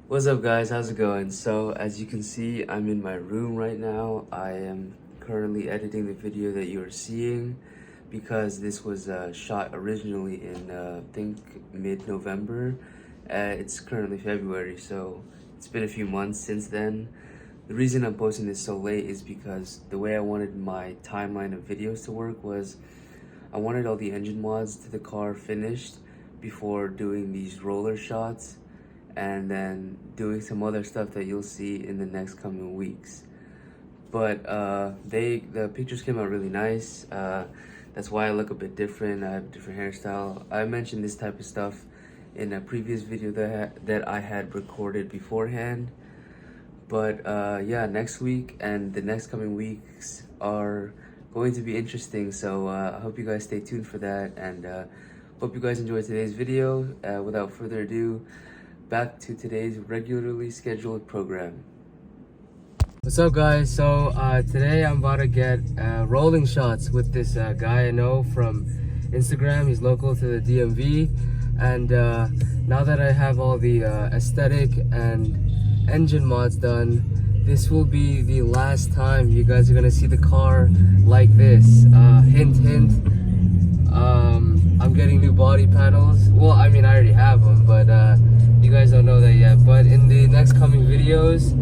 What's up guys, how's it going? So as you can see, I'm in my room right now. I am currently editing the video that you are seeing because this was shot originally in I think mid-November. It's currently February, so it's been a few months since then. The reason I'm posting this so late is because the way I wanted my timeline of videos to work was I wanted all the engine mods to the car finished before doing these roller shots and then doing some other stuff that you'll see in the next coming weeks. But the pictures came out really nice. That's why I look a bit different. I have a different hairstyle. I mentioned this type of stuff in a previous video that I had recorded beforehand. But yeah, next week and the next coming weeks are going to be interesting. So I hope you guys stay tuned for that, and hope you guys enjoyed today's video. Without further ado, back to today's regularly scheduled program. What's up guys? So today I'm about to get rolling shots with this guy I know from Instagram. He's local to the DMV, and now that I have all the aesthetic and engine mods done, this will be the last time you guys are gonna see the car like this. Hint hint, I'm getting new body panels. Well, I mean I already have them, but you guys don't know that yet. But in the next coming videos,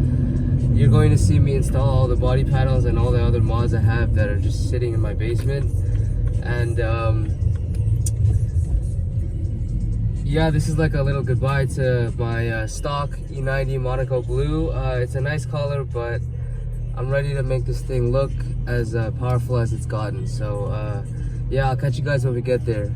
you're going to see me install all the body panels and all the other mods I have that are just sitting in my basement. And yeah, this is like a little goodbye to my stock E90 Monaco Blue. It's a nice color, but I'm ready to make this thing look as powerful as it's gotten. So yeah, I'll catch you guys when we get there.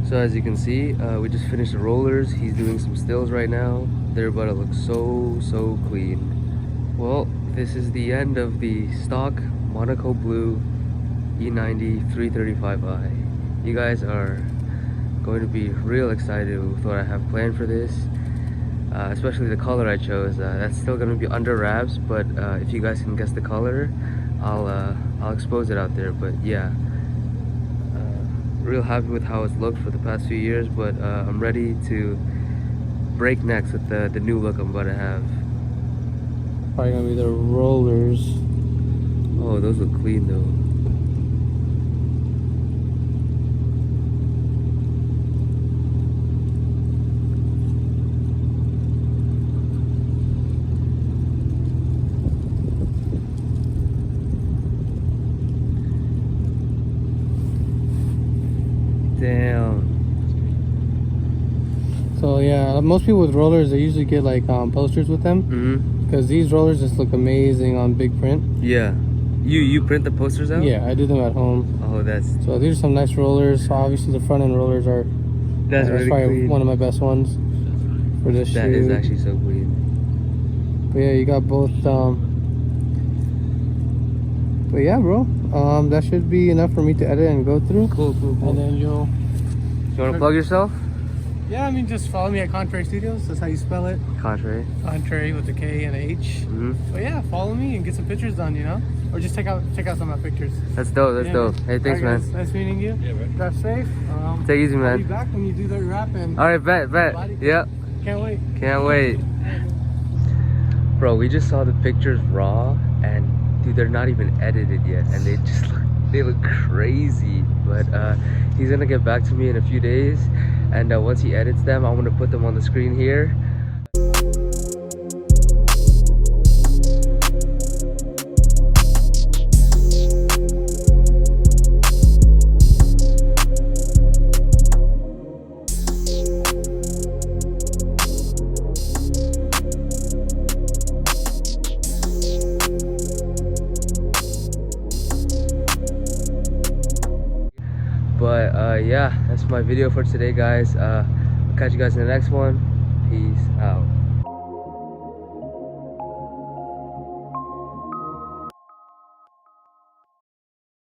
So as you can see, we just finished the rollers. He's doing some stills right now. They're about to look so clean. Well, this is the end of the stock Monaco Blue E90 335i. You guys are going to be real excited with what I have planned for this. Especially the color I chose. That's still going to be under wraps, but if you guys can guess the color, I'll expose it out there. But yeah, real happy with how it's looked for the past few years, but I'm ready to break necks with the new look I'm about to have. Probably gonna be the rollers. Oh, those look clean though. Damn. So yeah, most people with rollers, they usually get like posters with them. Because these rollers just look amazing on big print. Yeah. You print the posters out? Yeah, I do them at home. Oh, that's... So these are some nice rollers. So obviously the front end rollers are... That's really probably clean. one of my best ones for this shoe. That is actually so clean. But yeah, you got both... But yeah, bro. That should be enough for me to edit and go through. Cool. And then you'll... You want to plug yourself? Yeah, I mean, just follow me at Contrary Studios. That's how you spell it. Contrary. Contrary with a K and a H. But yeah, follow me and get some pictures done, you know? Or just check out some of my pictures. That's dope. That's dope. Hey, thanks, right, man. Nice meeting you. Yeah, man. Drive safe. Take it easy, man. I'll be back when you do the wrap. And all right, bet. Yep. Can't wait. Can't wait. Bro, we just saw the pictures raw, and dude, they're not even edited yet, and they look crazy. But he's gonna get back to me in a few days, and once he edits them, I'm gonna put them on the screen here. But yeah, that's my video for today, guys. I'll catch you guys in the next one. Peace out.